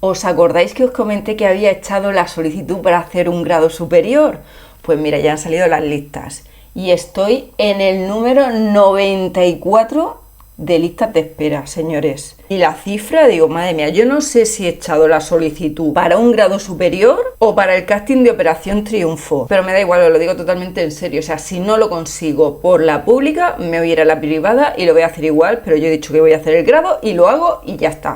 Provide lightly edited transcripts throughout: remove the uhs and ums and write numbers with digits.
¿Os acordáis que os comenté que había echado la solicitud para hacer un grado superior? Pues mira, ya han salido las listas y estoy en el número 94 de listas de espera, señores. Y la cifra, digo, madre mía, yo no sé si he echado la solicitud para un grado superior o para el casting de Operación Triunfo, pero me da igual, os lo digo totalmente en serio. O sea, si no lo consigo por la pública, me voy a ir a la privada y lo voy a hacer igual, pero yo he dicho que voy a hacer el grado y lo hago y ya está.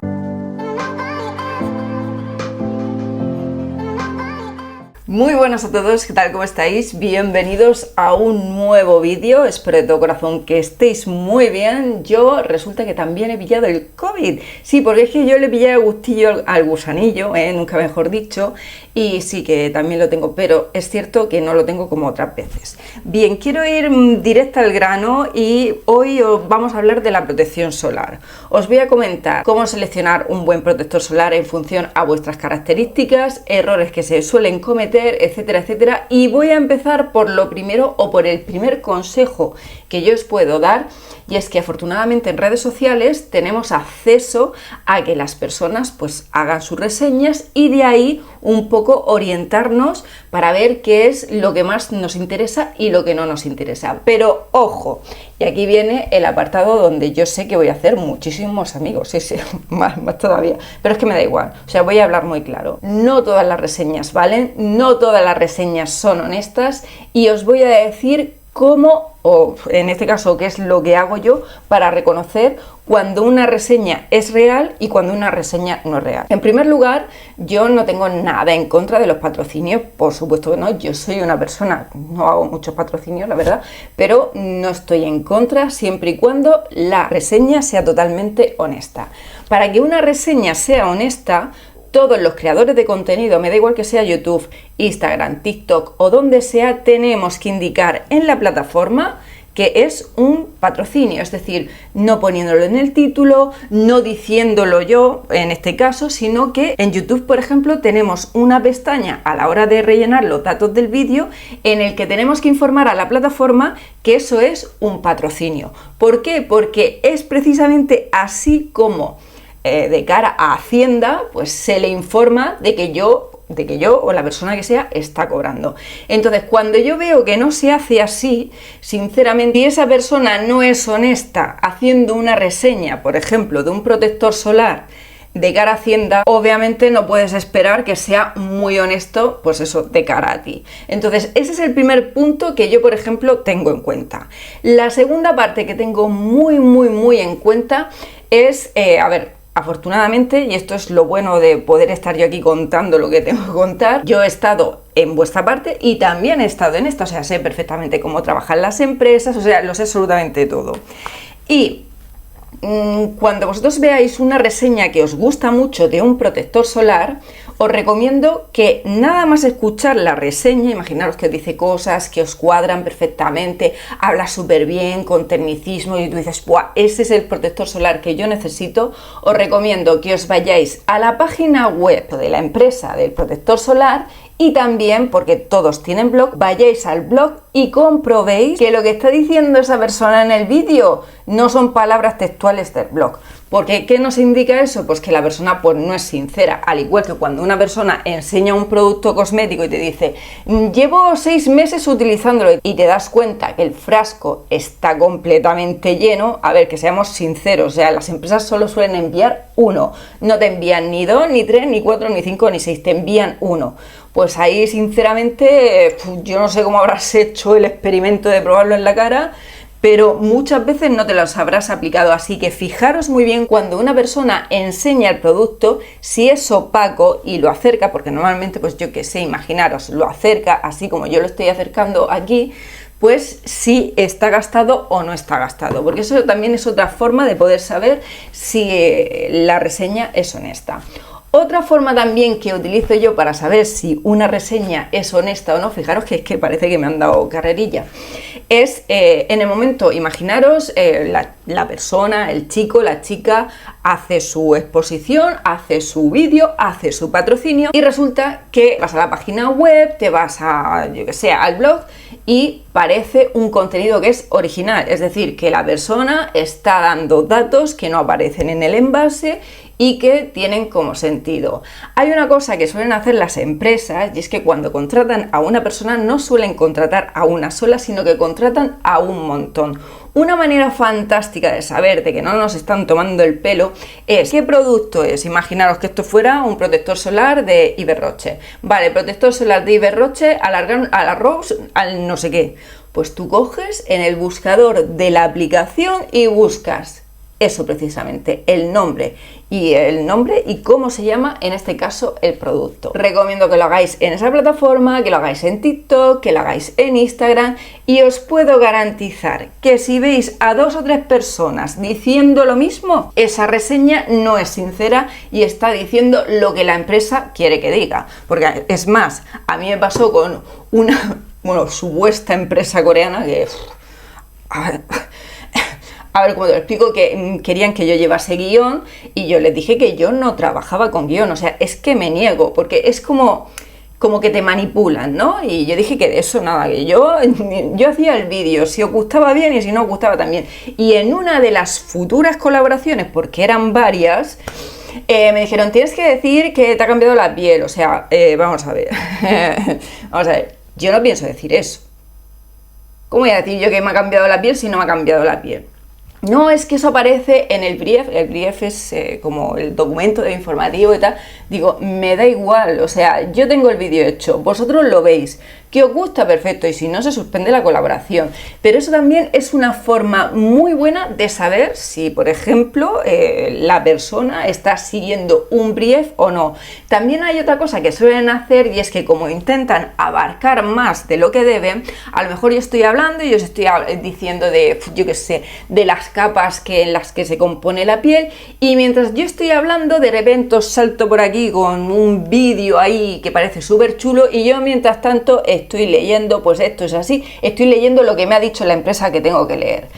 Muy buenas a todos, ¿qué tal? ¿Cómo estáis? Bienvenidos a un nuevo vídeo, espero de todo corazón que estéis muy bien. Yo resulta que también he pillado el COVID, sí, porque es que yo le pillé el gustillo al gusanillo, nunca mejor dicho, y sí que también lo tengo, pero es cierto que no lo tengo como otras veces. Bien, quiero ir directa al grano y hoy os vamos a hablar de la protección solar. Os voy a comentar cómo seleccionar un buen protector solar en función a vuestras características, errores que se suelen cometer, etcétera, etcétera, y voy a empezar por lo primero o por el primer consejo que yo os puedo dar, y es que afortunadamente en redes sociales tenemos acceso a que las personas pues hagan sus reseñas y de ahí un poco orientarnos para ver qué es lo que más nos interesa y lo que no nos interesa. Pero ojo, y aquí viene el apartado donde yo sé que voy a hacer muchísimos amigos, sí, más todavía, pero es que me da igual, o sea, voy a hablar muy claro. No todas las reseñas valen, no todas las reseñas son honestas y os voy a decir cómo, o en este caso, qué es lo que hago yo para reconocer cuando una reseña es real y cuando una reseña no es real. En primer lugar, yo no tengo nada en contra de los patrocinios, por supuesto que no, yo soy una persona, no hago muchos patrocinios, la verdad, pero no estoy en contra siempre y cuando la reseña sea totalmente honesta. Para que una reseña sea honesta, todos los creadores de contenido, me da igual que sea YouTube, Instagram, TikTok o donde sea, tenemos que indicar en la plataforma que es un patrocinio, es decir, no poniéndolo en el título, no diciéndolo yo en este caso, sino que en YouTube, por ejemplo, tenemos una pestaña a la hora de rellenar los datos del vídeo en el que tenemos que informar a la plataforma que eso es un patrocinio. ¿Por qué? Porque es precisamente así como de cara a Hacienda, pues se le informa de que yo o la persona que sea está cobrando. Entonces, cuando yo veo que no se hace así, sinceramente, si esa persona no es honesta haciendo una reseña, por ejemplo, de un protector solar de cara a Hacienda, obviamente no puedes esperar que sea muy honesto, pues eso, de cara a ti. Entonces, ese es el primer punto que yo, por ejemplo, tengo en cuenta. La segunda parte que tengo muy en cuenta es, afortunadamente, y esto es lo bueno de poder estar yo aquí contando lo que tengo que contar, yo he estado en vuestra parte y también he estado en esta, o sea, sé perfectamente cómo trabajan las empresas, o sea, lo sé absolutamente todo. Y cuando vosotros veáis una reseña que os gusta mucho de un protector solar, os recomiendo que nada más escuchar la reseña, imaginaros que os dice cosas que os cuadran perfectamente, habla súper bien, con tecnicismo y tú dices, ¡buah! Ese es el protector solar que yo necesito. Os recomiendo que os vayáis a la página web de la empresa del protector solar y también, porque todos tienen blog, vayáis al blog y comprobéis que lo que está diciendo esa persona en el vídeo no son palabras textuales del blog. Porque, ¿qué nos indica eso? Pues que la persona pues no es sincera, al igual que cuando una persona enseña un producto cosmético y te dice llevo 6 meses utilizándolo y te das cuenta que el frasco está completamente lleno. A ver, que seamos sinceros, o sea, las empresas solo suelen enviar uno, no te envían ni 2, ni 3, ni 4, ni 5, ni 6, te envían uno. Pues ahí sinceramente yo no sé cómo habrás hecho el experimento de probarlo en la cara, pero muchas veces no te los habrás aplicado, así que fijaros muy bien cuando una persona enseña el producto, si es opaco y lo acerca, porque normalmente, pues yo que sé, imaginaros, lo acerca así como yo lo estoy acercando aquí, pues si está gastado o no está gastado, porque eso también es otra forma de poder saber si la reseña es honesta. Otra forma también que utilizo yo para saber si una reseña es honesta o no, fijaros que es que parece que me han dado carrerilla, es en el momento, imaginaros, la persona, el chico, la chica hace su exposición, hace su vídeo, hace su patrocinio y resulta que vas a la página web, te vas a, yo que sé, al blog y parece un contenido que es original, es decir, que la persona está dando datos que no aparecen en el envase y que tienen como sentido. Hay una cosa que suelen hacer las empresas y es que cuando contratan a una persona no suelen contratar a una sola, sino que contratan a un montón. Una manera fantástica de saber de que no nos están tomando el pelo es ¿qué producto es? Imaginaros que esto fuera un protector solar de Iberroche. Vale, protector solar de Iberroche al arroz, al no sé qué. Pues tú coges en el buscador de la aplicación y buscas eso precisamente, el nombre y cómo se llama en este caso el producto. Recomiendo que lo hagáis en esa plataforma, que lo hagáis en TikTok, que lo hagáis en Instagram y os puedo garantizar que si veis a 2 o 3 personas diciendo lo mismo, esa reseña no es sincera y está diciendo lo que la empresa quiere que diga. Porque es más, a mí me pasó con una supuesta empresa coreana que... A ver, como te lo explico, que querían que yo llevase guión y yo les dije que yo no trabajaba con guión, o sea, es que me niego, porque es como que te manipulan, ¿no? Y yo dije que de eso nada, que yo hacía el vídeo, si os gustaba bien y si no os gustaba también. Y en una de las futuras colaboraciones, porque eran varias, me dijeron, tienes que decir que te ha cambiado la piel, o sea, vamos a ver, vamos a ver, yo no pienso decir eso. ¿Cómo voy a decir yo que me ha cambiado la piel si no me ha cambiado la piel? No, es que eso aparece en el brief es como el documento de informativo y tal. Digo, me da igual, o sea, yo tengo el vídeo hecho, vosotros lo veis, que os gusta, perfecto, y si no se suspende la colaboración. Pero eso también es una forma muy buena de saber si, por ejemplo, la persona está siguiendo un brief o no. También hay otra cosa que suelen hacer y es que como intentan abarcar más de lo que deben, a lo mejor yo estoy hablando y yo os estoy diciendo de, yo qué sé, de las capas en las que se compone la piel y mientras yo estoy hablando de repente os salto por aquí con un vídeo ahí que parece súper chulo y yo mientras tanto estoy leyendo, pues esto es así, estoy leyendo lo que me ha dicho la empresa que tengo que leer.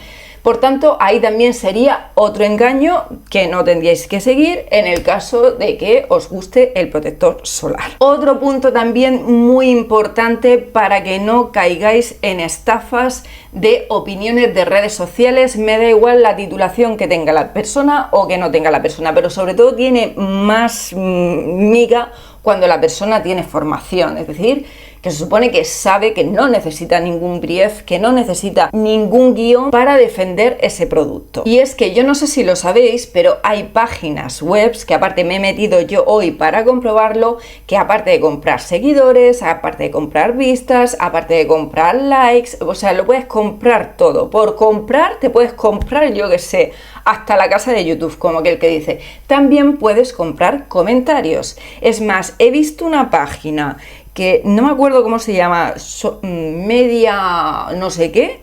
Por tanto, ahí también sería otro engaño que no tendríais que seguir en el caso de que os guste el protector solar. Otro punto también muy importante para que no caigáis en estafas de opiniones de redes sociales, me da igual la titulación que tenga la persona o que no tenga la persona, pero sobre todo tiene más miga cuando la persona tiene formación, es decir, que se supone que sabe que no necesita ningún brief, que no necesita ningún guión para defender ese producto. Y es que yo no sé si lo sabéis, pero hay páginas web que aparte me he metido yo hoy para comprobarlo, que aparte de comprar seguidores, aparte de comprar vistas, aparte de comprar likes, o sea, lo puedes comprar todo. Por comprar te puedes comprar, yo que sé, hasta la casa de YouTube, como aquel que dice. También puedes comprar comentarios. Es más, he visto una página que no me acuerdo cómo se llama, media no sé qué,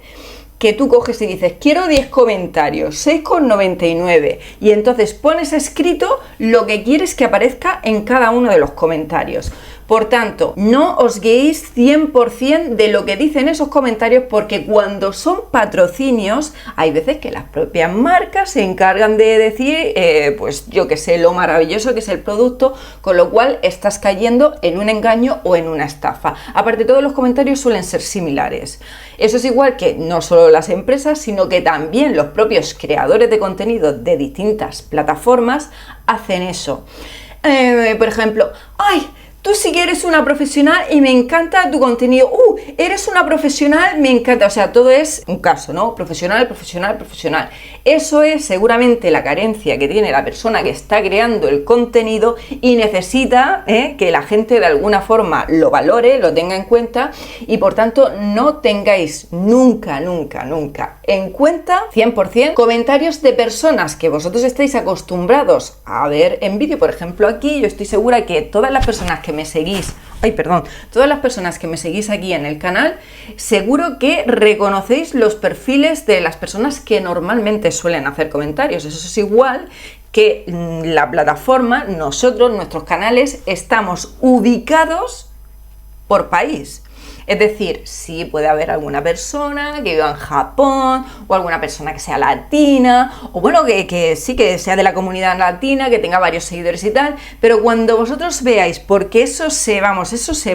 que tú coges y dices, quiero 10 comentarios, 6,99 y entonces pones escrito lo que quieres que aparezca en cada uno de los comentarios. Por tanto, no os guiéis 100% de lo que dicen esos comentarios porque cuando son patrocinios, hay veces que las propias marcas se encargan de decir, pues yo que sé, lo maravilloso que es el producto, con lo cual estás cayendo en un engaño o en una estafa. Aparte, todos los comentarios suelen ser similares. Eso es igual que no solo las empresas, sino que también los propios creadores de contenido de distintas plataformas hacen eso. Por ejemplo, ¡ay! Tú sí que eres una profesional y me encanta tu contenido. Eres una profesional, me encanta. O sea, todo es un caso, ¿no? Profesional, profesional, profesional. Eso es seguramente la carencia que tiene la persona que está creando el contenido y necesita que la gente de alguna forma lo valore, lo tenga en cuenta y por tanto no tengáis nunca, nunca, nunca en cuenta 100% comentarios de personas que vosotros estáis acostumbrados a ver en vídeo. Por ejemplo, aquí yo estoy segura que todas las personas que me seguís, todas las personas que me seguís aquí en el canal, seguro que reconocéis los perfiles de las personas que normalmente suelen hacer comentarios. Eso es igual que la plataforma, nosotros, nuestros canales, estamos ubicados por país. Es decir, sí puede haber alguna persona que viva en Japón o alguna persona que sea latina o bueno, que sí que sea de la comunidad latina, que tenga varios seguidores y tal, pero cuando vosotros veáis, porque eso se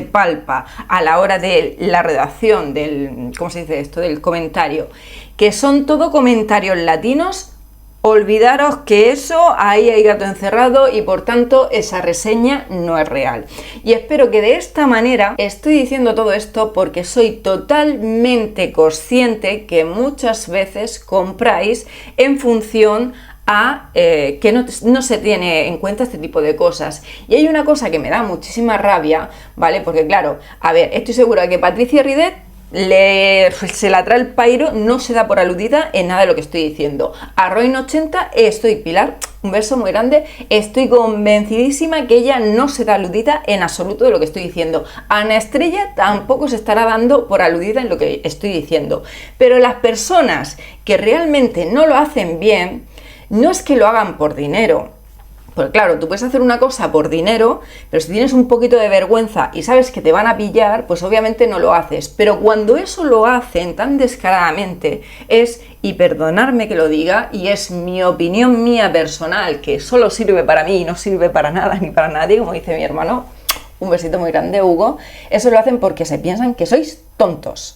palpa a la hora de la redacción del, ¿cómo se dice esto?, del comentario, que son todo comentarios latinos, olvidaros que eso, ahí hay gato encerrado y por tanto esa reseña no es real. Y espero que de esta manera, estoy diciendo todo esto porque soy totalmente consciente que muchas veces compráis en función a que no se tiene en cuenta este tipo de cosas. Y hay una cosa que me da muchísima rabia, ¿vale? Porque claro, a ver, estoy segura que Patricia Ridet se la trae el pairo, no se da por aludida en nada de lo que estoy diciendo. A Roin80 estoy, Pilar, un beso muy grande, estoy convencidísima que ella no se da aludida en absoluto de lo que estoy diciendo. Ana Estrella tampoco se estará dando por aludida en lo que estoy diciendo. Pero las personas que realmente no lo hacen bien, no es que lo hagan por dinero. Pues claro, tú puedes hacer una cosa por dinero, pero si tienes un poquito de vergüenza y sabes que te van a pillar, pues obviamente no lo haces. Pero cuando eso lo hacen tan descaradamente es, y perdonadme que lo diga, y es mi opinión mía personal, que solo sirve para mí y no sirve para nada ni para nadie, como dice mi hermano, un besito muy grande, Hugo, eso lo hacen porque se piensan que sois tontos.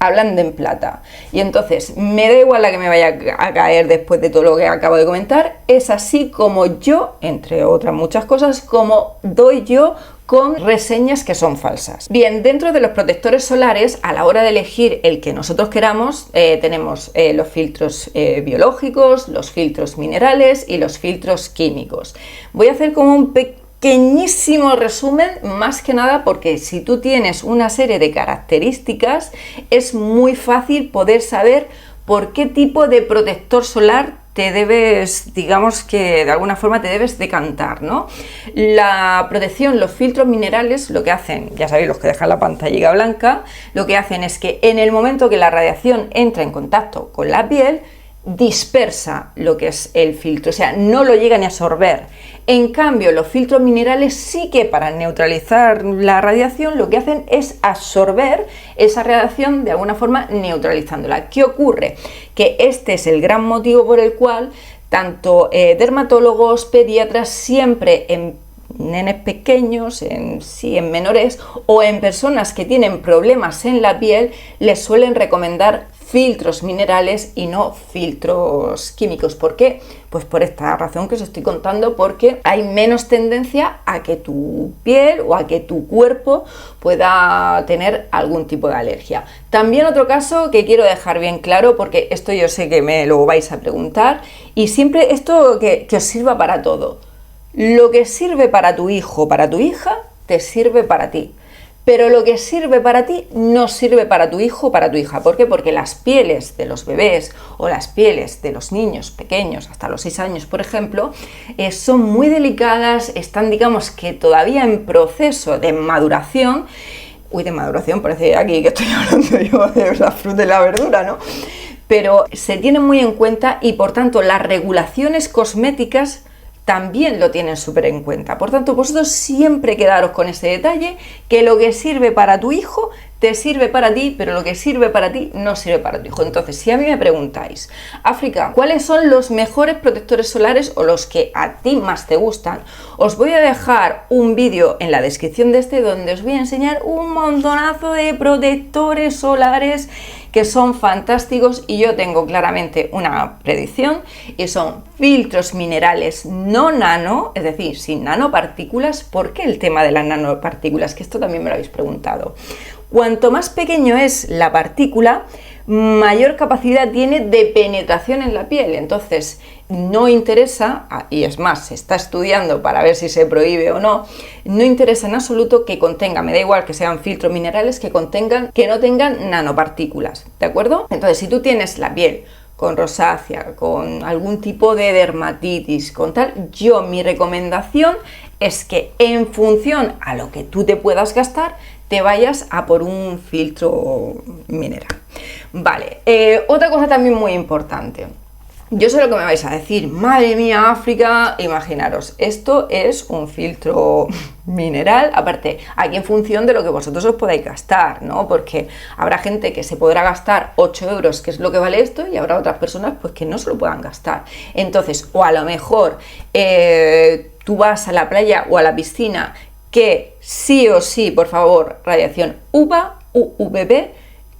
Hablando en plata. Y entonces, me da igual la que me vaya a caer después de todo lo que acabo de comentar, es así como yo, entre otras muchas cosas, como doy yo con reseñas que son falsas. Bien, dentro de los protectores solares, a la hora de elegir el que nosotros queramos, tenemos los filtros biológicos, los filtros minerales y los filtros químicos. Voy a hacer como un pequeñísimo resumen, más que nada porque si tú tienes una serie de características es muy fácil poder saber por qué tipo de protector solar te debes, digamos que de alguna forma te debes decantar, ¿no? La protección, los filtros minerales, lo que hacen, ya sabéis, los que dejan la pantallita blanca, lo que hacen es que en el momento que la radiación entra en contacto con la piel, dispersa lo que es el filtro, o sea, no lo llega ni a absorber. En cambio, los filtros minerales sí que para neutralizar la radiación lo que hacen es absorber esa radiación de alguna forma neutralizándola. ¿Qué ocurre? Que este es el gran motivo por el cual tanto dermatólogos, pediatras, siempre en nenes pequeños, en menores o en personas que tienen problemas en la piel, les suelen recomendar filtros minerales y no filtros químicos. ¿Por qué? Pues por esta razón que os estoy contando, porque hay menos tendencia a que tu piel o a que tu cuerpo pueda tener algún tipo de alergia. También otro caso que quiero dejar bien claro, porque esto yo sé que me lo vais a preguntar, y siempre esto que os sirva para todo. Lo que sirve para tu hijo o para tu hija, te sirve para ti. Pero lo que sirve para ti no sirve para tu hijo o para tu hija. ¿Por qué? Porque las pieles de los bebés o las pieles de los niños pequeños, hasta los 6 años, por ejemplo, son muy delicadas, están, digamos, que todavía en proceso de maduración. Uy, de maduración, parece aquí que estoy hablando yo de la fruta y la verdura, ¿no? Pero se tienen muy en cuenta y, por tanto, las regulaciones cosméticas también lo tienen súper en cuenta. Por tanto, vosotros siempre quedaros con ese detalle, que lo que sirve para tu hijo te sirve para ti, pero lo que sirve para ti no sirve para tu hijo. Entonces, si a mí me preguntáis, África, ¿cuáles son los mejores protectores solares o los que a ti más te gustan? Os voy a dejar un vídeo en la descripción de este donde os voy a enseñar un montonazo de protectores solares que son fantásticos, y yo tengo claramente una predicción, y son filtros minerales no nano, es decir, sin nanopartículas. ¿Por qué el tema de las nanopartículas? Que esto también me lo habéis preguntado. Cuanto más pequeño es la partícula, mayor capacidad tiene de penetración en la piel. Entonces, no interesa, y es más, se está estudiando para ver si se prohíbe o no, no interesa en absoluto que contenga, me da igual que sean filtros minerales, que no tengan nanopartículas, ¿de acuerdo? Entonces, si tú tienes la piel con rosácea, con algún tipo de dermatitis, con tal, mi recomendación es que en función a lo que tú te puedas gastar, te vayas a por un filtro mineral. Vale, otra cosa también muy importante. Yo sé lo que me vais a decir, madre mía, África, imaginaros, esto es un filtro mineral, aparte, aquí en función de lo que vosotros os podáis gastar, ¿no? Porque habrá gente que se podrá gastar 8 euros, que es lo que vale esto, y habrá otras personas pues que no se lo puedan gastar. Entonces, o a lo mejor tú vas a la playa o a la piscina, que sí o sí, por favor, radiación UVA, UVB,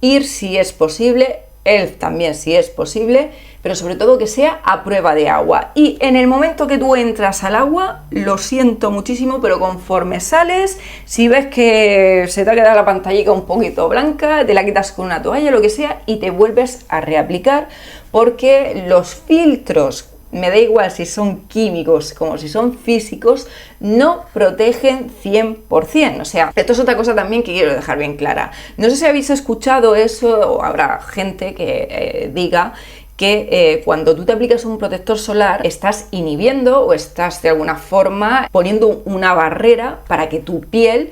ir si es posible, ELF también si es posible, pero sobre todo que sea a prueba de agua. Y en el momento que tú entras al agua, lo siento muchísimo, pero conforme sales, si ves que se te ha quedado la pantallita un poquito blanca, te la quitas con una toalla, lo que sea, y te vuelves a reaplicar, porque los filtros, me da igual si son químicos como si son físicos, no protegen 100%. O sea, esto es otra cosa también que quiero dejar bien clara. No sé si habéis escuchado eso, o habrá gente que diga que cuando tú te aplicas un protector solar estás inhibiendo o estás de alguna forma poniendo una barrera para que tu piel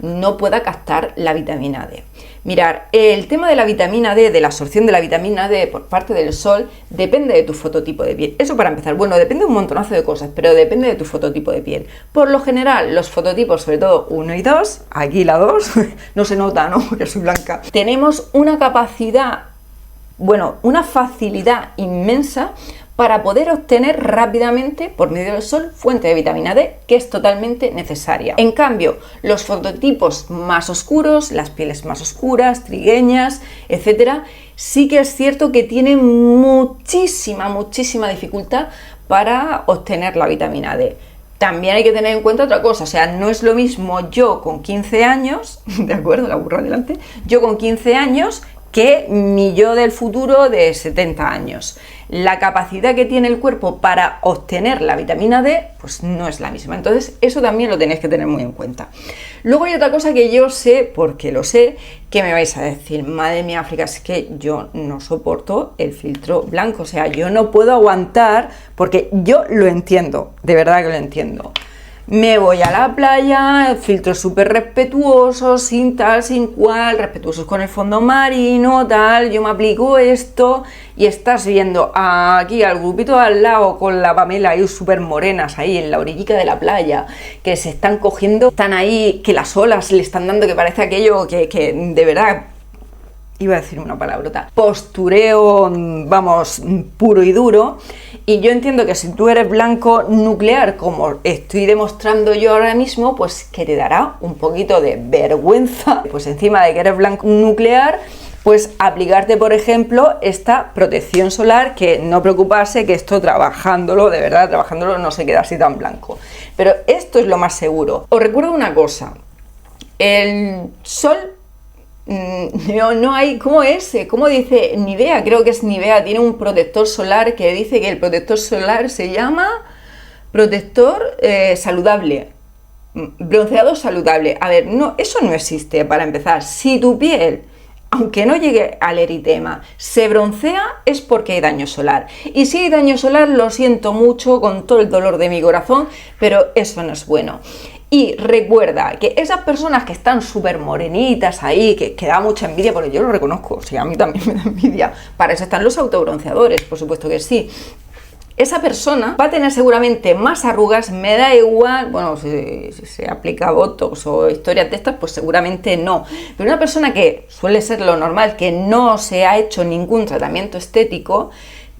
no pueda captar la vitamina D. Mirar, el tema de la vitamina D, de la absorción de la vitamina D por parte del sol, depende de tu fototipo de piel. Eso para empezar, bueno, depende de un montonazo de cosas, pero depende de tu fototipo de piel. Por lo general, los fototipos, sobre todo 1 y 2, aquí la 2, no se nota, ¿no? Porque soy blanca. Tenemos una capacidad, bueno, una facilidad inmensa para poder obtener rápidamente por medio del sol fuente de vitamina D, que es totalmente necesaria. En cambio, los fototipos más oscuros, las pieles más oscuras, trigueñas, etcétera, sí que es cierto que tienen muchísima dificultad para obtener la vitamina D. También hay que tener en cuenta otra cosa, o sea, no es lo mismo yo con 15 años, ¿de acuerdo? La burra adelante, yo con 15 años que mi yo del futuro de 70 años. La capacidad que tiene el cuerpo para obtener la vitamina D, pues no es la misma. Entonces, eso también lo tenéis que tener muy en cuenta. Luego hay otra cosa que yo sé, porque lo sé, que me vais a decir, madre mía, África, es que yo no soporto el filtro blanco. O sea, yo no puedo aguantar, porque yo lo entiendo, de verdad que lo entiendo. Me voy a la playa, filtros súper respetuosos, sin tal, sin cual, respetuosos con el fondo marino, tal, yo me aplico esto y estás viendo aquí al grupito de al lado con la Pamela ahí súper morenas ahí en la orillita de la playa, que se están cogiendo, están ahí, que las olas le están dando, que parece aquello que de verdad... Iba a decir una palabrota, postureo, vamos, puro y duro. Y yo entiendo que si tú eres blanco nuclear, como estoy demostrando yo ahora mismo, pues que te dará un poquito de vergüenza, pues encima de que eres blanco nuclear, pues aplicarte, por ejemplo, esta protección solar, que no preocuparse que esto trabajándolo, de verdad, trabajándolo no se queda así tan blanco. Pero esto es lo más seguro. Os recuerdo una cosa, el sol... No hay, ¿cómo es? ¿Cómo dice? Nivea, creo que es Nivea, tiene un protector solar que dice que el protector solar se llama protector saludable, bronceado saludable. A ver, no, eso no existe para empezar. Si tu piel, aunque no llegue al eritema, se broncea, es porque hay daño solar. Y si hay daño solar, lo siento mucho con todo el dolor de mi corazón, pero eso no es bueno. Y recuerda que esas personas que están súper morenitas ahí, que da mucha envidia, porque yo lo reconozco, o sea, a mí también me da envidia, para eso están los autobronceadores, por supuesto que sí. Esa persona va a tener seguramente más arrugas, me da igual, bueno, si se aplica botox o historias de estas, pues seguramente no. Pero una persona que suele ser lo normal, que no se ha hecho ningún tratamiento estético,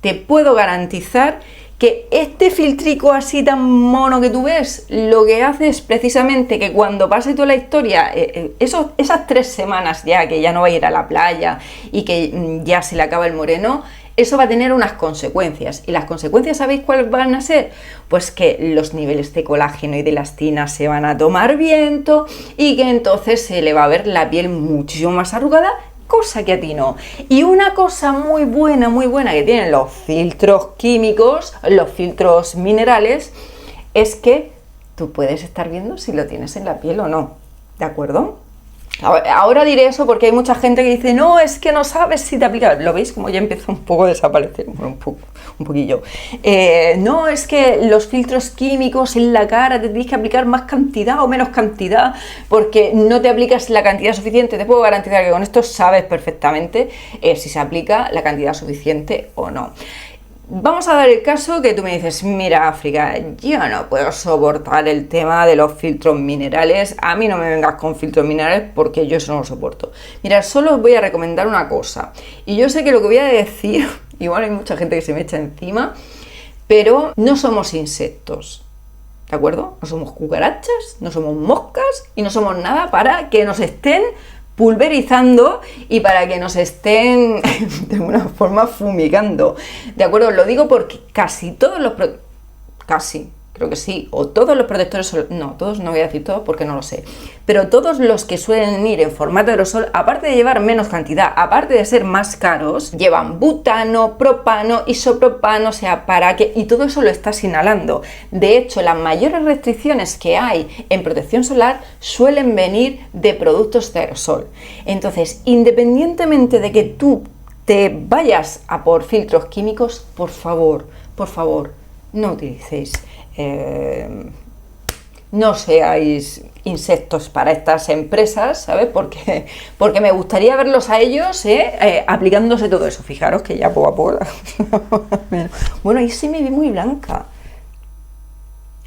te puedo garantizar que este filtrico así tan mono que tú ves, lo que hace es precisamente que cuando pase toda la historia, esas 3 semanas ya, que ya no va a ir a la playa y que ya se le acaba el moreno, eso va a tener unas consecuencias. ¿Y las consecuencias sabéis cuáles van a ser? Pues que los niveles de colágeno y de elastina se van a tomar viento y que entonces se le va a ver la piel muchísimo más arrugada, cosa que a ti no. Y una cosa muy buena que tienen los filtros químicos, los filtros minerales, es que tú puedes estar viendo si lo tienes en la piel o no, ¿de acuerdo? Ahora diré eso porque hay mucha gente que dice, no, es que no sabes si te aplica. ¿Lo veis? Como ya empezó un poco a desaparecer, bueno, un poquillo. No, es que los filtros químicos en la cara te tienes que aplicar más cantidad o menos cantidad porque no te aplicas la cantidad suficiente. Te puedo garantizar que con esto sabes perfectamente si se aplica la cantidad suficiente o no. Vamos a dar el caso que tú me dices, mira, África, yo no puedo soportar el tema de los filtros minerales, a mí no me vengas con filtros minerales porque yo eso no lo soporto. Mira, solo os voy a recomendar una cosa, y yo sé que lo que voy a decir, igual hay mucha gente que se me echa encima, pero no somos insectos, ¿de acuerdo? No somos cucarachas, no somos moscas y no somos nada para que nos estén pulverizando y para que nos estén de alguna forma fumigando. ¿De acuerdo? Lo digo porque casi todos los... creo que sí, o todos los protectores solares, no, todos no voy a decir todos porque no lo sé, pero todos los que suelen ir en formato aerosol, aparte de llevar menos cantidad, aparte de ser más caros, llevan butano, propano, isopropano, o sea, para que, y todo eso lo estás inhalando. De hecho, las mayores restricciones que hay en protección solar suelen venir de productos de aerosol. Entonces, independientemente de que tú te vayas a por filtros químicos, por favor, no utilicéis, no seáis insectos para estas empresas, ¿sabes? Porque me gustaría verlos a ellos aplicándose todo eso. Fijaros que ya poco a poco... Bueno, ahí sí me vi muy blanca.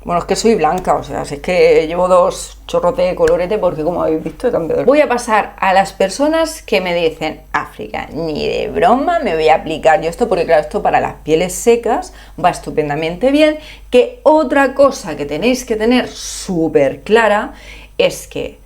Bueno, es que soy blanca, o sea, es que llevo dos chorros de colorete porque, como habéis visto, he cambiado. Voy a pasar a las personas que me dicen: África, ni de broma me voy a aplicar yo esto, porque claro, esto para las pieles secas va estupendamente bien. Que otra cosa que tenéis que tener súper clara es que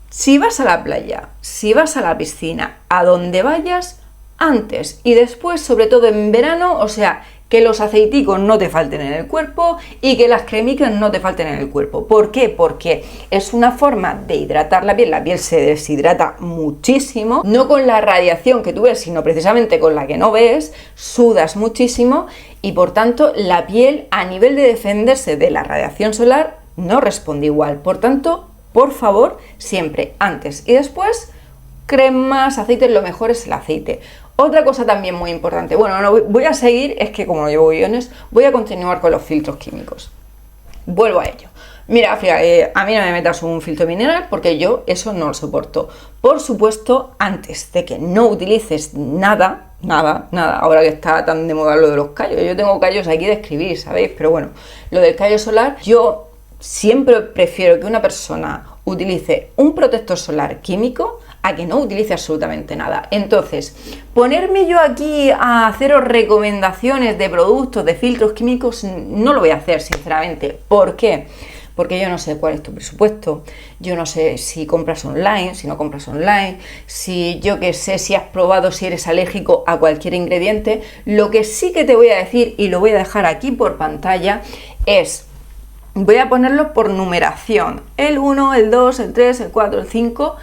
si vas a la playa, si vas a la piscina, a donde vayas, antes y después, sobre todo en verano, o sea, que los aceiticos no te falten en el cuerpo y que las cremicas no te falten en el cuerpo. ¿Por qué? Porque es una forma de hidratar la piel se deshidrata muchísimo, no con la radiación que tú ves, sino precisamente con la que no ves, sudas muchísimo y por tanto la piel a nivel de defenderse de la radiación solar no responde igual. Por tanto, por favor, siempre antes y después, cremas, aceites, lo mejor es el aceite. Otra cosa también muy importante, bueno, no voy a seguir, es que como no llevo guiones, voy a continuar con los filtros químicos. Vuelvo a ello. Mira, África, a mí no me metas un filtro mineral porque yo eso no lo soporto. Por supuesto, antes de que no utilices nada, ahora que está tan de moda lo de los callos, yo tengo callos aquí de escribir, ¿sabéis? Pero bueno, lo del callo solar, yo siempre prefiero que una persona utilice un protector solar químico a que no utilice absolutamente nada. Entonces, ponerme yo aquí a haceros recomendaciones de productos, de filtros químicos, no lo voy a hacer, sinceramente. ¿Por qué? Porque yo no sé cuál es tu presupuesto, yo no sé si compras online, si no compras online, si yo qué sé, si has probado, si eres alérgico a cualquier ingrediente. Lo que sí que te voy a decir, y lo voy a dejar aquí por pantalla, es... voy a ponerlo por numeración, el 1, el 2, el 3, el 4, el 5...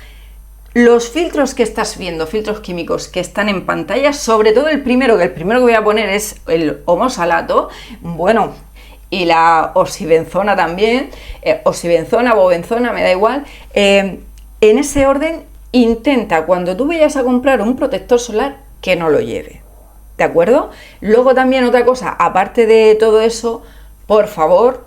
Los filtros que estás viendo, filtros químicos que están en pantalla, sobre todo el primero que voy a poner es el homosalato, bueno, y la oxibenzona también, oxibenzona, bobenzona, me da igual. En ese orden, intenta cuando tú vayas a comprar un protector solar que no lo lleve, ¿de acuerdo? Luego también otra cosa, aparte de todo eso, por favor,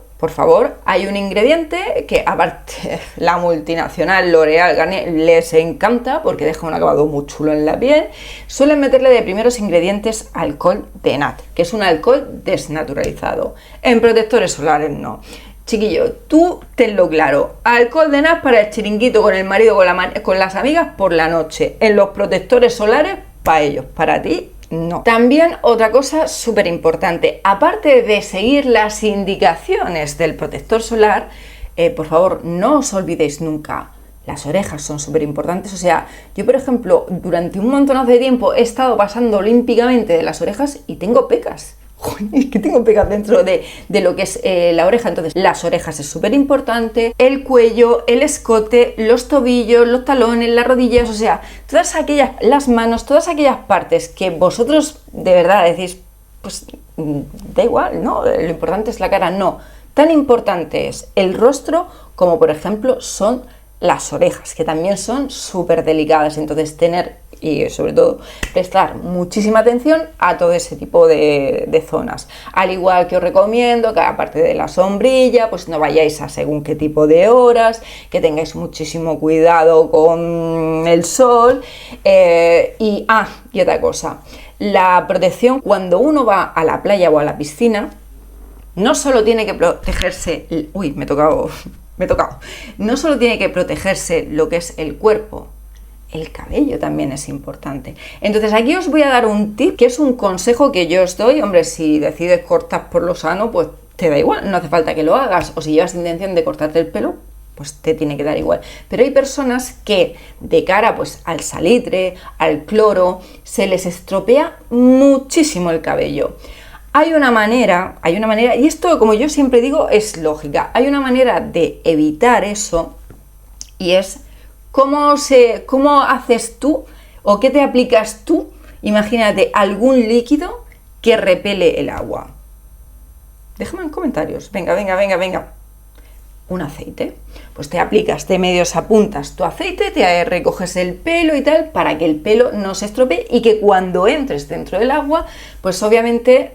hay un ingrediente que aparte la multinacional L'Oréal Garnier les encanta porque deja un acabado muy chulo en la piel. Suelen meterle de primeros ingredientes alcohol de nat, que es un alcohol desnaturalizado. En protectores solares no. Chiquillo, tú tenlo claro, alcohol de nat para el chiringuito con el marido, con las amigas por la noche. En los protectores solares, para ellos, para ti no. También otra cosa súper importante, aparte de seguir las indicaciones del protector solar, por favor no os olvidéis nunca, las orejas son súper importantes. O sea, yo por ejemplo durante un montonazo de tiempo he estado pasando olímpicamente de las orejas y tengo pecas. Es que tengo pecas dentro de lo que es la oreja. Entonces las orejas es súper importante, el cuello, el escote, los tobillos, los talones, las rodillas, o sea, todas aquellas, las manos, todas aquellas partes que vosotros de verdad decís, pues da igual, ¿no? Lo importante es la cara, no. Tan importante es el rostro como por ejemplo son las orejas, que también son súper delicadas. Entonces tener y sobre todo prestar muchísima atención a todo ese tipo de zonas. Al igual que os recomiendo que aparte de la sombrilla, pues no vayáis a según qué tipo de horas, que tengáis muchísimo cuidado con el sol. Y otra cosa, la protección cuando uno va a la playa o a la piscina, no solo tiene que protegerse, no solo tiene que protegerse lo que es el cuerpo, el cabello también es importante. Entonces aquí os voy a dar un tip, que es un consejo que yo os doy. Hombre, si decides cortar por lo sano, pues te da igual, no hace falta que lo hagas. O si llevas intención de cortarte el pelo, pues te tiene que dar igual. Pero hay personas que de cara pues al salitre, al cloro, se les estropea muchísimo el cabello. Hay una manera, y esto, como yo siempre digo, es lógica. Hay una manera de evitar eso, y es cómo haces tú o qué te aplicas tú. Imagínate algún líquido que repele el agua. Déjame en comentarios. Venga. Un aceite. Pues te aplicas, te medios apuntas tu aceite, te recoges el pelo y tal, para que el pelo no se estropee y que cuando entres dentro del agua, pues obviamente,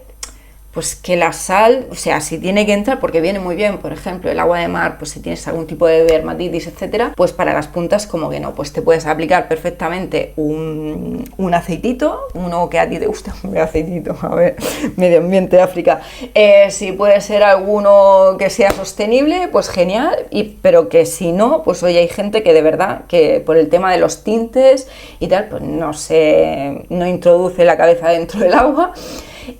pues que la sal, o sea, si tiene que entrar, porque viene muy bien, por ejemplo, el agua de mar, pues si tienes algún tipo de dermatitis, etcétera, pues para las puntas como que no, pues te puedes aplicar perfectamente un aceitito, uno que a ti te gusta, un aceitito, a ver, medio ambiente África, si puede ser alguno que sea sostenible, pues genial, pero que si no, pues hoy hay gente que de verdad, que por el tema de los tintes y tal, pues no introduce la cabeza dentro del agua.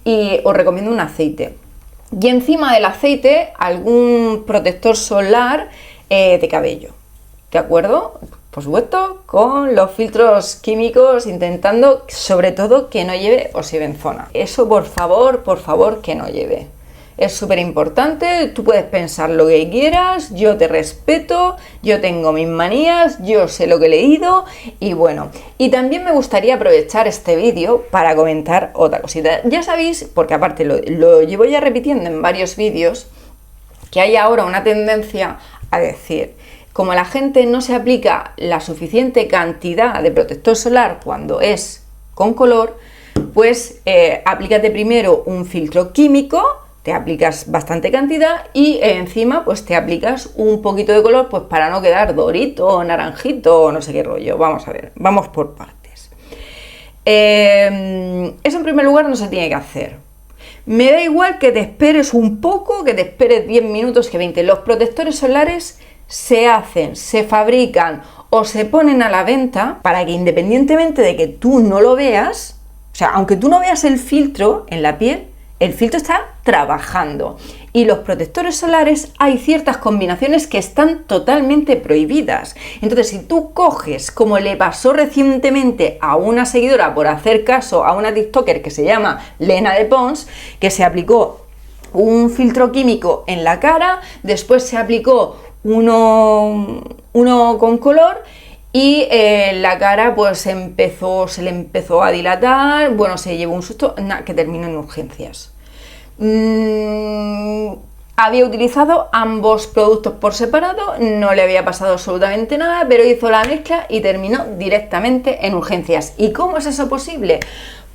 Y os recomiendo un aceite. Y encima del aceite, algún protector solar de cabello. ¿De acuerdo? Por supuesto, con los filtros químicos, intentando sobre todo que no lleve oxibenzona. Eso por favor que no lleve. Es súper importante, tú puedes pensar lo que quieras, yo te respeto, yo tengo mis manías, yo sé lo que he leído y bueno. Y también me gustaría aprovechar este vídeo para comentar otra cosita. Ya sabéis, porque aparte lo llevo ya repitiendo en varios vídeos, que hay ahora una tendencia a decir, como la gente no se aplica la suficiente cantidad de protector solar cuando es con color, pues aplícate primero un filtro químico, te aplicas bastante cantidad y encima pues te aplicas un poquito de color pues para no quedar dorito, naranjito o no sé qué rollo. Vamos a ver, vamos por partes. Eso en primer lugar no se tiene que hacer. Me da igual que te esperes un poco, que te esperes 10 minutos, que 20. Los protectores solares se hacen, se fabrican o se ponen a la venta para que independientemente de que tú no lo veas, o sea, aunque tú no veas el filtro en la piel, el filtro está trabajando. Y los protectores solares hay ciertas combinaciones que están totalmente prohibidas. Entonces, si tú coges, como le pasó recientemente a una seguidora por hacer caso a una TikToker que se llama Lena de Pons, que se aplicó un filtro químico en la cara, después se aplicó uno con color y la cara pues se le empezó a dilatar, bueno, se llevó un susto, que terminó en urgencias. Había utilizado ambos productos por separado, no le había pasado absolutamente nada, pero hizo la mezcla y terminó directamente en urgencias. ¿Y cómo es eso posible?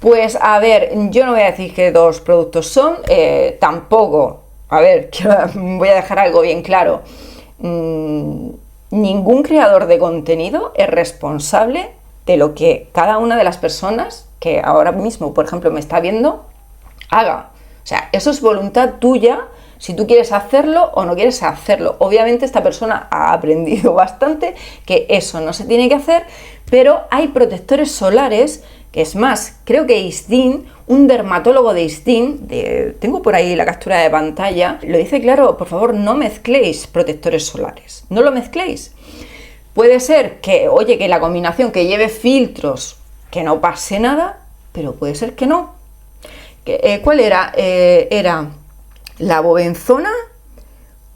Pues a ver, yo no voy a decir qué dos productos son, tampoco, a ver, voy a dejar algo bien claro. Ningún creador de contenido es responsable de lo que cada una de las personas que ahora mismo, por ejemplo, me está viendo, haga. O sea, eso es voluntad tuya, si tú quieres hacerlo o no quieres hacerlo. Obviamente esta persona ha aprendido bastante que eso no se tiene que hacer, pero hay protectores solares, que es más, creo que Isdin, un dermatólogo de Isdin, tengo por ahí la captura de pantalla, lo dice claro, por favor, no mezcléis protectores solares, no lo mezcléis. Puede ser que, oye, que la combinación que lleve filtros, que no pase nada, pero puede ser que no. ¿Cuál era? Era la bobenzona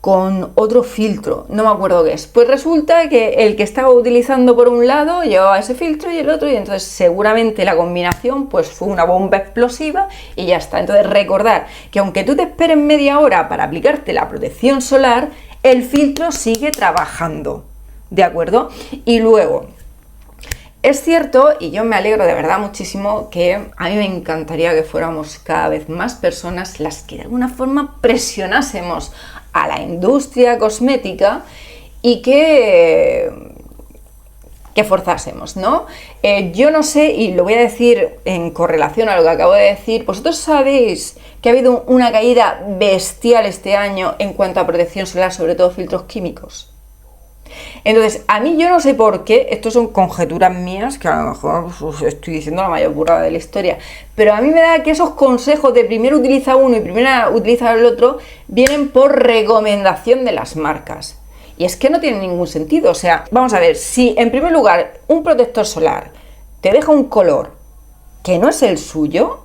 con otro filtro, no me acuerdo qué es. Pues resulta que el que estaba utilizando por un lado llevaba ese filtro y el otro, y entonces seguramente la combinación pues fue una bomba explosiva y ya está. Entonces recordar que aunque tú te esperes media hora para aplicarte la protección solar, el filtro sigue trabajando, ¿de acuerdo? Y luego, es cierto, y yo me alegro de verdad muchísimo, que a mí me encantaría que fuéramos cada vez más personas las que de alguna forma presionásemos a la industria cosmética y que forzásemos, ¿no? Yo no sé, y lo voy a decir en correlación a lo que acabo de decir, vosotros sabéis que ha habido una caída bestial este año en cuanto a protección solar, sobre todo filtros químicos. Entonces, a mí yo no sé por qué, esto son conjeturas mías, que a lo mejor os estoy diciendo la mayor burrada de la historia, pero a mí me da que esos consejos de primero utiliza uno y primero utiliza el otro, vienen por recomendación de las marcas. Y es que no tiene ningún sentido. O sea, vamos a ver, si en primer lugar un protector solar te deja un color que no es el suyo,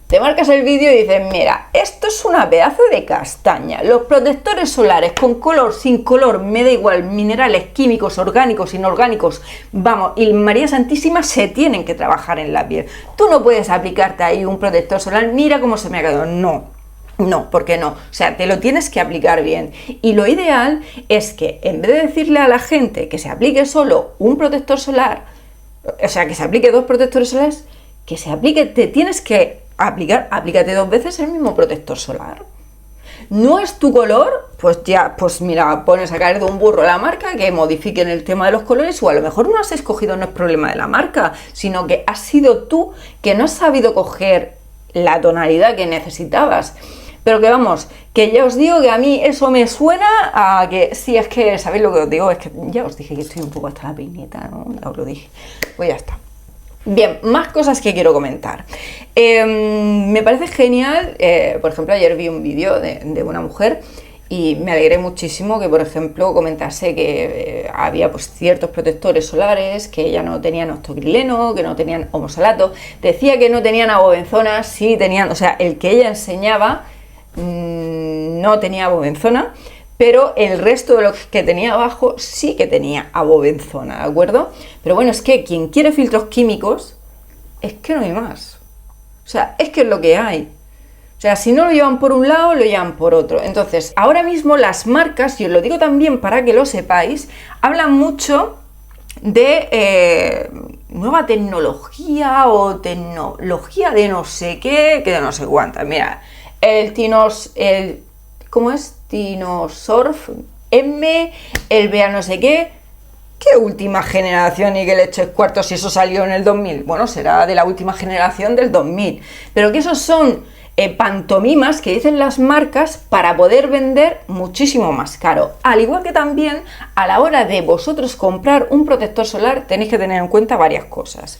te marcas el vídeo y dices, mira, esto es una pedazo de castaña. Los protectores solares con color, sin color, me da igual, minerales, químicos, orgánicos, inorgánicos, vamos, y María Santísima, se tienen que trabajar en la piel. Tú no puedes aplicarte ahí un protector solar, mira cómo se me ha quedado, no, ¿por qué no? O sea, te lo tienes que aplicar bien. Y lo ideal es que en vez de decirle a la gente que se aplique solo un protector solar, o sea, que se aplique 2 protectores solares, que se aplique, te tienes que aplícate 2 veces el mismo protector solar. ¿No es tu color? Pues ya, pues mira, pones a caer de un burro la marca, que modifiquen el tema de los colores, o a lo mejor no has escogido, no es problema de la marca, sino que has sido tú que no has sabido coger la tonalidad que necesitabas. Pero que vamos, que ya os digo que a mí eso me suena a que, sí, es que, ¿sabéis lo que os digo? Es que ya os dije que estoy un poco hasta la peineta, ¿no? Ya os lo dije. Pues ya está. Bien, más cosas que quiero comentar. Me parece genial, por ejemplo, ayer vi un vídeo de una mujer y me alegré muchísimo que, por ejemplo, comentase que había pues ciertos protectores solares que ya no tenían octocrileno, que no tenían homosalato. Decía que no tenían abobenzona, sí tenían, o sea, el que ella enseñaba no tenía abobenzona, pero el resto de lo que tenía abajo sí que tenía abobenzona, ¿de acuerdo? Pero bueno, es que quien quiere filtros químicos, es que no hay más. O sea, es que es lo que hay. O sea, si no lo llevan por un lado, lo llevan por otro. Entonces, ahora mismo las marcas, y os lo digo también para que lo sepáis, hablan mucho de nueva tecnología o tecnología de no sé qué, que de no sé cuántas. Mira, ¿cómo es? Tinosurf M, el vea no sé qué. ¿Qué última generación y qué leches cuartos si eso salió en el 2000? Bueno, será de la última generación del 2000. Pero que esos son pantomimas que dicen las marcas para poder vender muchísimo más caro. Al igual que también a la hora de vosotros comprar un protector solar tenéis que tener en cuenta varias cosas.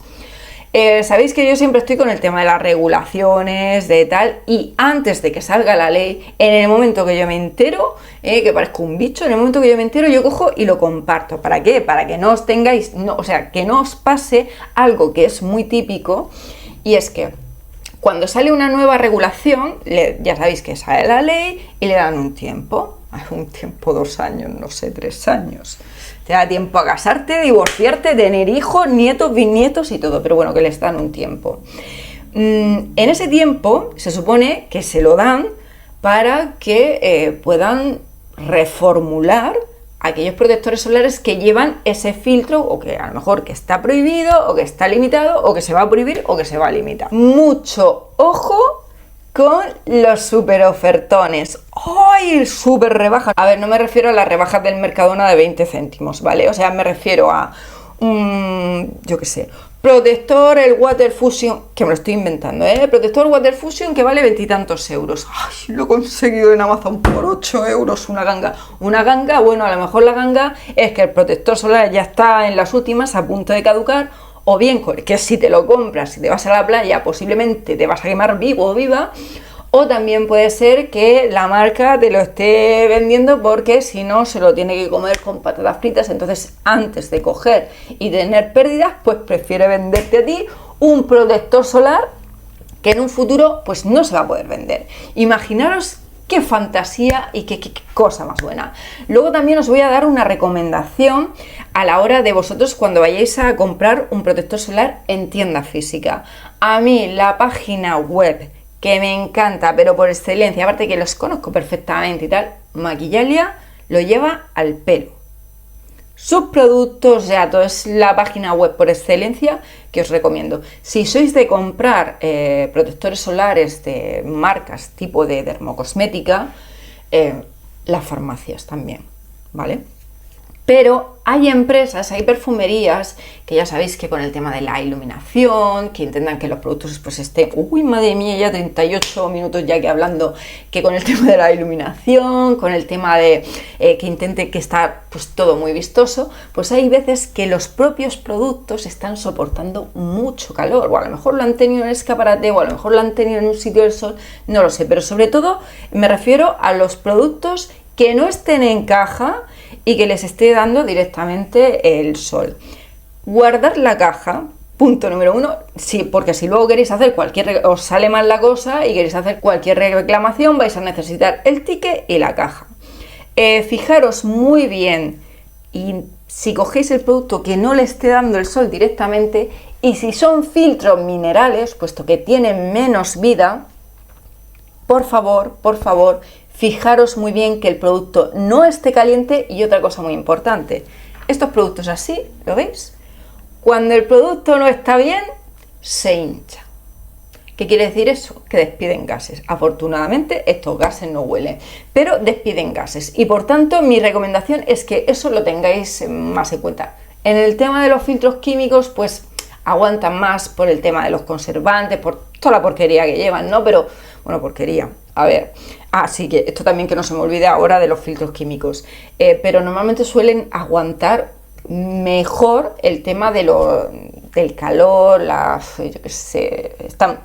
Sabéis que yo siempre estoy con el tema de las regulaciones, de tal, y antes de que salga la ley, en el momento que yo me entero, que parezco un bicho, en el momento que yo me entero, yo cojo y lo comparto. ¿Para qué? Para que no os tengáis, o sea, que no os pase algo que es muy típico, y es que cuando sale una nueva regulación, ya sabéis que sale la ley y le dan un tiempo, 2 años, no sé, 3 años. Te da tiempo a casarte, divorciarte, tener hijos, nietos, bisnietos y todo, pero bueno, que les dan un tiempo. En ese tiempo se supone que se lo dan para que puedan reformular aquellos protectores solares que llevan ese filtro, o que a lo mejor que está prohibido, o que está limitado, o que se va a prohibir, o que se va a limitar. Mucho ojo con los super ofertones. ¡Ay! Super rebajas. A ver, no me refiero a las rebajas del Mercadona de 20 céntimos, ¿vale? O sea, me refiero a yo qué sé, protector, el Water Fusion, que me lo estoy inventando, protector Water Fusion que vale 20 y tantos euros. ¡Ay! Lo he conseguido en Amazon por 8 euros, una ganga. Una ganga, bueno, a lo mejor la ganga es que el protector solar ya está en las últimas, a punto de caducar. O bien que si te lo compras, si te vas a la playa, posiblemente te vas a quemar vivo o viva. O también puede ser que la marca te lo esté vendiendo porque si no se lo tiene que comer con patatas fritas. Entonces, antes de coger y tener pérdidas, pues prefiere venderte a ti un protector solar que en un futuro pues no se va a poder vender. Imaginaros qué fantasía y qué cosa más buena. Luego también os voy a dar una recomendación a la hora de vosotros cuando vayáis a comprar un protector solar en tienda física. A mí la página web que me encanta, pero por excelencia, aparte que los conozco perfectamente y tal, Maquillalia lo lleva al pelo. Sus productos, ya todo es la página web por excelencia que os recomiendo. Si sois de comprar protectores solares de marcas tipo de dermocosmética, las farmacias también, ¿vale? Pero hay empresas, hay perfumerías que ya sabéis que con el tema de la iluminación, que intentan que los productos pues estén, uy, madre mía, ya 38 minutos ya que hablando, que con el tema de la iluminación, con el tema de que intente que está pues todo muy vistoso, pues hay veces que los propios productos están soportando mucho calor, o a lo mejor lo han tenido en el escaparate, o a lo mejor lo han tenido en un sitio del sol, no lo sé, pero sobre todo me refiero a los productos que no estén en caja, y que les esté dando directamente el sol. Guardar la caja, punto número 1, sí, porque si luego queréis hacer os sale mal la cosa y queréis hacer cualquier reclamación, vais a necesitar el ticket y la caja. Fijaros muy bien, y si cogéis el producto que no le esté dando el sol directamente, y si son filtros minerales, puesto que tienen menos vida, por favor, fijaros muy bien que el producto no esté caliente. Y otra cosa muy importante, estos productos así, ¿lo veis? Cuando el producto no está bien, se hincha. ¿Qué quiere decir eso? Que despiden gases. Afortunadamente estos gases no huelen, pero despiden gases, y por tanto mi recomendación es que eso lo tengáis más en cuenta. En el tema de los filtros químicos, pues aguantan más por el tema de los conservantes, por toda la porquería que llevan, ¿no? Pero, bueno, porquería, a ver, sí, que esto también, que no se me olvide ahora de los filtros químicos, pero normalmente suelen aguantar mejor el tema de del calor, yo qué sé,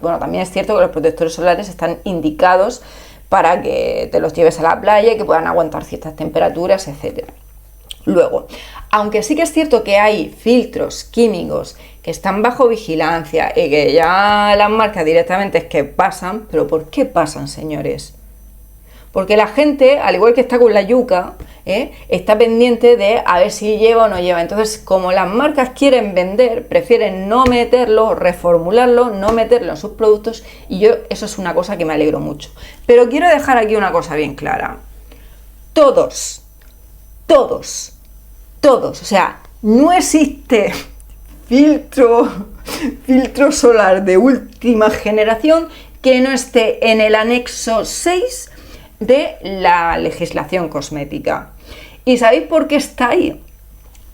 bueno, también es cierto que los protectores solares están indicados para que te los lleves a la playa y que puedan aguantar ciertas temperaturas, etcétera. Luego, aunque sí que es cierto que hay filtros químicos que están bajo vigilancia y que ya las marcas directamente es que pasan, pero ¿por qué pasan, señores? Porque la gente, al igual que está con la yuca, está pendiente de a ver si lleva o no lleva. Entonces, como las marcas quieren vender, prefieren no meterlo, reformularlo, no meterlo en sus productos, y eso es una cosa que me alegro mucho. Pero quiero dejar aquí una cosa bien clara. Todos, o sea, no existe filtro solar de última generación que no esté en el anexo 6 de la legislación cosmética. ¿Y sabéis por qué está ahí?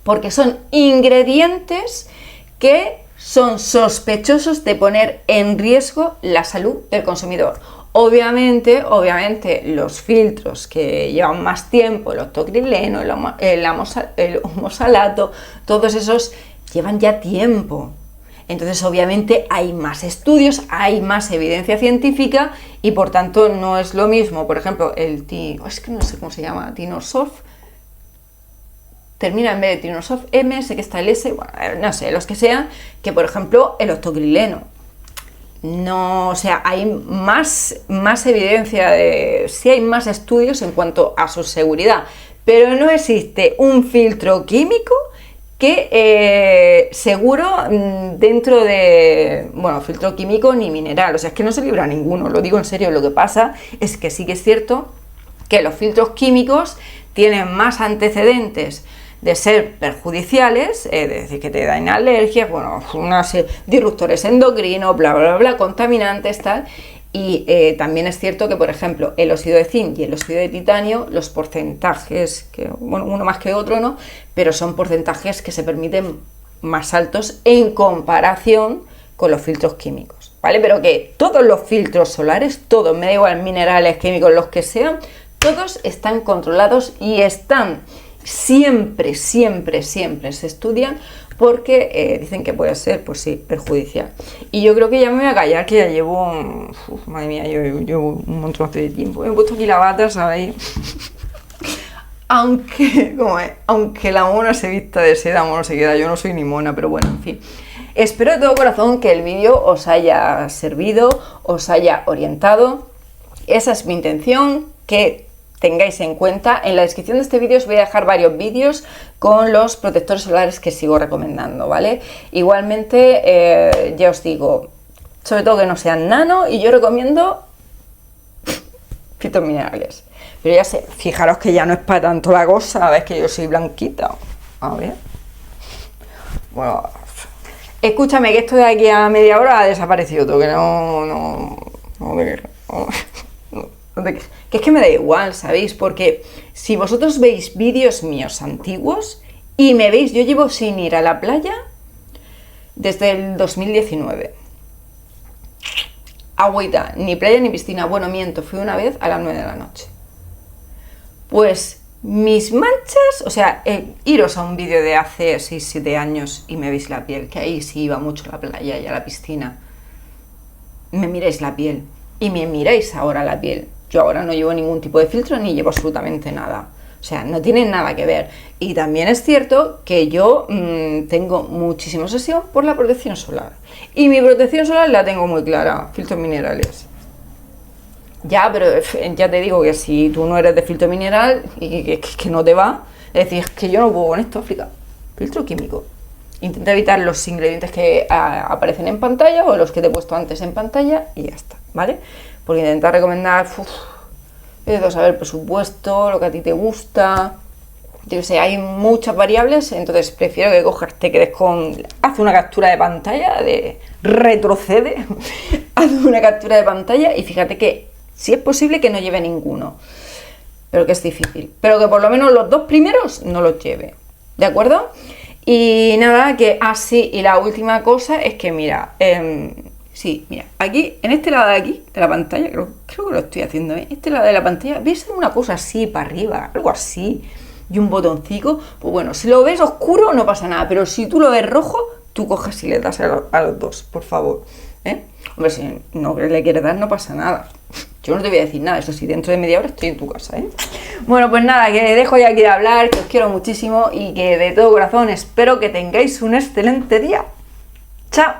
Porque son ingredientes que son sospechosos de poner en riesgo la salud del consumidor. Obviamente, los filtros que llevan más tiempo, el octocrileno, el homosalato, todos esos llevan ya tiempo. Entonces, obviamente, hay más estudios, hay más evidencia científica, y por tanto no es lo mismo, por ejemplo, es que no sé cómo se llama, Tinosoft, termina en vez de Tinosoft M, sé que está el S, bueno, no sé, los que sean, que por ejemplo el octocrileno. No, o sea, hay más evidencia, sí hay más estudios en cuanto a su seguridad, pero no existe un filtro químico que seguro dentro de, bueno, filtro químico ni mineral, o sea, es que no se libra ninguno, lo digo en serio. Lo que pasa es que sí que es cierto que los filtros químicos tienen más antecedentes de ser perjudiciales, es decir, que te dan alergias, bueno, unos disruptores endocrinos, bla, bla, bla, contaminantes, tal. Y también es cierto que, por ejemplo, el óxido de zinc y el óxido de titanio, los porcentajes, que, bueno, uno más que otro, ¿no? Pero son porcentajes que se permiten más altos en comparación con los filtros químicos, ¿vale? Pero que todos los filtros solares, todos, me da igual, minerales, químicos, los que sean, todos están controlados y están siempre se estudian, porque dicen que puede ser, pues sí, perjudicial. Y yo creo que ya me voy a callar, que ya llevo, madre mía, yo llevo un montón de tiempo. Me he puesto aquí la bata, ¿sabéis? Aunque la mona se vista de seda, mona se queda. Yo no soy ni mona, pero bueno, en fin. Espero de todo corazón que el vídeo os haya servido, os haya orientado. Esa es mi intención, que tengáis en cuenta. En la descripción de este vídeo os voy a dejar varios vídeos con los protectores solares que sigo recomendando, ¿vale? Igualmente, ya os digo, sobre todo que no sean nano, y yo recomiendo filtros minerales. Pero ya sé, fijaros que ya no es para tanto la cosa, ves que yo soy blanquita. A ver. Bueno, escúchame, que esto de aquí a media hora ha desaparecido todo, que que es que me da igual, ¿sabéis? Porque si vosotros veis vídeos míos antiguos y me veis, yo llevo sin ir a la playa desde el 2019. Agüita, ni playa ni piscina. Bueno, miento, fui una vez a las 9 de la noche. Pues mis manchas, o sea, iros a un vídeo de hace 6-7 años y me veis la piel, que ahí sí iba mucho a la playa y a la piscina. Me miráis la piel y me miráis ahora la piel. Yo ahora no llevo ningún tipo de filtro ni llevo absolutamente nada. O O sea, no tiene nada que ver. Y también es cierto que yo tengo muchísima obsesión por la protección solar. Y mi protección solar la tengo muy clara, filtros minerales. Ya, pero ya te digo que si tú no eres de filtro mineral y que no te va, es decir, es que yo no puedo con esto, África. Filtro químico. Intenta evitar los ingredientes que aparecen en pantalla o los que te he puesto antes en pantalla y ya está, ¿vale? Porque intentar recomendar, necesito saber el presupuesto, lo que a ti te gusta. Yo sé, hay muchas variables, entonces prefiero que cojas, te quedes con... Haz una captura de pantalla, retrocede, haz una captura de pantalla y fíjate que si es posible que no lleve ninguno, pero que es difícil, pero que por lo menos los 2 primeros no los lleve, ¿de acuerdo? Y nada, que así, y la última cosa es que mira, sí, mira, aquí, en este lado de aquí, de la pantalla, creo que lo estoy haciendo, ¿eh? Este lado de la pantalla, ¿ves una cosa así para arriba? Algo así, y un botoncito, pues bueno, si lo ves oscuro no pasa nada, pero si tú lo ves rojo, tú coges y le das a los 2, por favor, ¿eh? Hombre, si no le quieres dar no pasa nada. Yo no te voy a decir nada, eso sí, dentro de media hora estoy en tu casa, ¿eh? Bueno, pues nada, que dejo ya aquí de hablar, que os quiero muchísimo y que de todo corazón espero que tengáis un excelente día. ¡Chao!